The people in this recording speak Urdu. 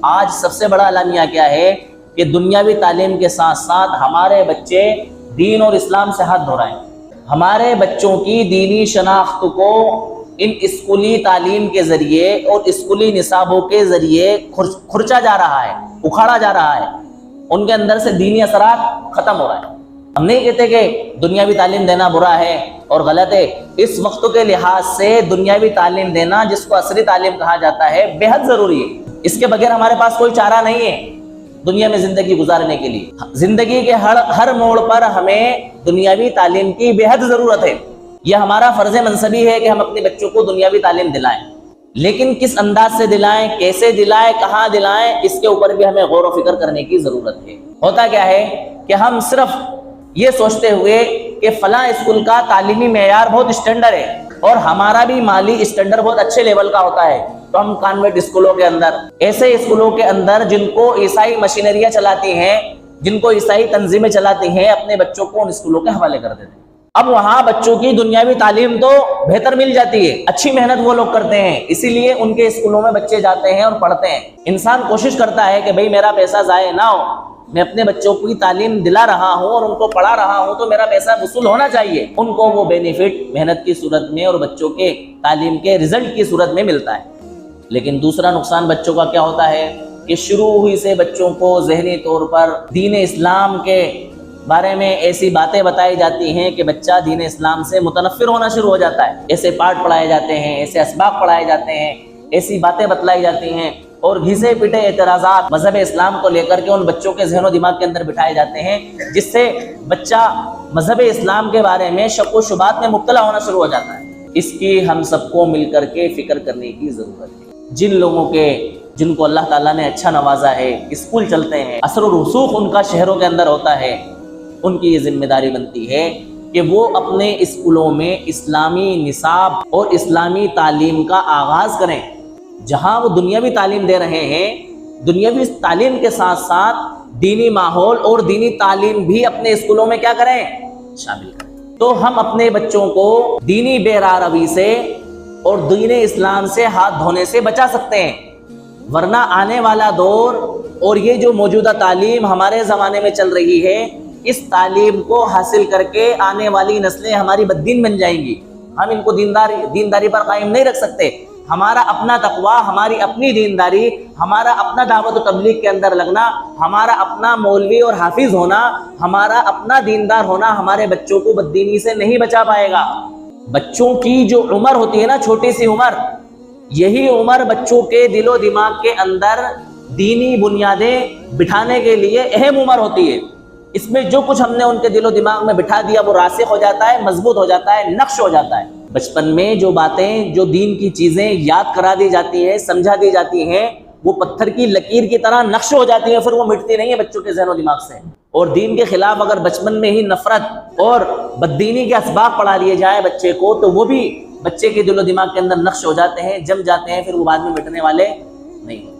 آج سب سے بڑا اعلامیہ کیا ہے کہ دنیاوی تعلیم کے ساتھ ساتھ ہمارے بچے دین اور اسلام سے ہاتھ دھو رہے ہیں۔ ہمارے بچوں کی دینی شناخت کو ان اسکولی تعلیم کے ذریعے اور اسکولی نصابوں کے ذریعے کھرچا جا رہا ہے، اکھاڑا جا رہا ہے، ان کے اندر سے دینی اثرات ختم ہو رہے ہیں۔ ہم نہیں کہتے کہ دنیاوی تعلیم دینا برا ہے اور غلط ہے، اس وقت کے لحاظ سے دنیاوی تعلیم دینا، جس کو عصری تعلیم کہا جاتا ہے، بے حد ضروری ہے۔ اس کے بغیر ہمارے پاس کوئی چارہ نہیں ہے دنیا میں زندگی گزارنے کے لیے۔ زندگی کے ہر موڑ پر ہمیں دنیاوی تعلیم کی بے حد ضرورت ہے۔ یہ ہمارا فرض منصبی ہے کہ ہم اپنے بچوں کو دنیاوی تعلیم دلائیں، لیکن کس انداز سے دلائیں، کیسے دلائیں، کہاں دلائیں، اس کے اوپر بھی ہمیں غور و فکر کرنے کی ضرورت ہے۔ ہوتا کیا ہے کہ ہم صرف یہ سوچتے ہوئے کہ فلاں اسکول کا تعلیمی معیار بہت اسٹینڈرڈ ہے اور ہمارا بھی مالی اسٹینڈرڈ بہت اچھے لیول کا ہوتا ہے، تو ہم کانوینٹ اسکولوں کے اندر، ایسے اسکولوں کے اندر جن کو عیسائی مشینریاں چلاتی ہیں، جن کو عیسائی تنظیمیں چلاتی ہیں، اپنے بچوں کو ان اسکولوں کے حوالے کر دیتے ہیں۔ اب وہاں بچوں کی دنیاوی تعلیم تو بہتر مل جاتی ہے، اچھی محنت وہ لوگ کرتے ہیں، اسی لیے ان کے اسکولوں میں بچے جاتے ہیں اور پڑھتے ہیں۔ انسان کوشش کرتا ہے کہ بھئی میرا پیسہ ضائع نہ ہو، میں اپنے بچوں کی تعلیم دلا رہا ہوں اور ان کو پڑھا رہا ہوں تو میرا پیسہ وصول ہونا چاہیے، ان کو وہ بینیفٹ محنت کی صورت میں اور بچوں کے تعلیم کے رزلٹ کی صورت میں ملتا ہے۔ لیکن دوسرا نقصان بچوں کا کیا ہوتا ہے کہ شروع ہی سے بچوں کو ذہنی طور پر دین اسلام کے بارے میں ایسی باتیں بتائی جاتی ہیں کہ بچہ دین اسلام سے متنفر ہونا شروع ہو جاتا ہے۔ ایسے پارٹ پڑھائے جاتے ہیں، ایسے اسباق پڑھائے جاتے ہیں، ایسی باتیں بتلائی جاتی ہیں اور گھسے پٹے اعتراضات مذہب اسلام کو لے کر کے ان بچوں کے ذہن و دماغ کے اندر بٹھائے جاتے ہیں، جس سے بچہ مذہب اسلام کے بارے میں شک و شبہات میں مبتلا ہونا شروع ہو جاتا ہے۔ اس کی ہم سب کو مل کر کے فکر کرنے کی ضرورت ہے۔ جن کو اللہ تعالیٰ نے اچھا نوازا ہے، اسکول چلتے ہیں، اثر و رسوخ ان کا شہروں کے اندر ہوتا ہے، ان کی یہ ذمہ داری بنتی ہے کہ وہ اپنے اسکولوں میں اسلامی نصاب اور اسلامی تعلیم کا آغاز کریں۔ جہاں وہ دنیاوی تعلیم دے رہے ہیں، دنیاوی تعلیم کے ساتھ ساتھ دینی ماحول اور دینی تعلیم بھی اپنے اسکولوں میں کیا کریں، شامل کریں۔ تو ہم اپنے بچوں کو دینی بے راروی سے اور دین اسلام سے ہاتھ دھونے سے بچا سکتے ہیں، ورنہ آنے والا دور اور یہ جو موجودہ تعلیم ہمارے زمانے میں چل رہی ہے، اس تعلیم کو حاصل کر کے آنے والی نسلیں ہماری بددین بن جائیں گی۔ ہم ان کو دینداری پر قائم نہیں رکھ سکتے۔ ہمارا اپنا تقویٰ، ہماری اپنی دینداری، ہمارا اپنا دعوت و تبلیغ کے اندر لگنا، ہمارا اپنا مولوی اور حافظ ہونا، ہمارا اپنا دیندار ہونا ہمارے بچوں کو بددینی سے نہیں بچا پائے گا۔ بچوں کی جو عمر ہوتی ہے نا، چھوٹی سی عمر، یہی عمر بچوں کے دل و دماغ کے اندر دینی بنیادیں بٹھانے کے لیے اہم عمر ہوتی ہے۔ اس میں جو کچھ ہم نے ان کے دل و دماغ میں بٹھا دیا وہ راسخ ہو جاتا ہے، مضبوط ہو جاتا ہے، نقش ہو جاتا ہے۔ بچپن میں جو باتیں، جو دین کی چیزیں یاد کرا دی جاتی ہیں، سمجھا دی جاتی ہیں، وہ پتھر کی لکیر کی طرح نقش ہو جاتی ہیں، پھر وہ مٹتی نہیں ہے بچوں کے ذہن و دماغ سے۔ اور دین کے خلاف اگر بچپن میں ہی نفرت اور بددینی کے اسباب پڑھا دیے جائے بچے کو، تو وہ بھی بچے کے دل و دماغ کے اندر نقش ہو جاتے ہیں، جم جاتے ہیں، پھر وہ بعد میں مٹنے والے نہیں ہوتے۔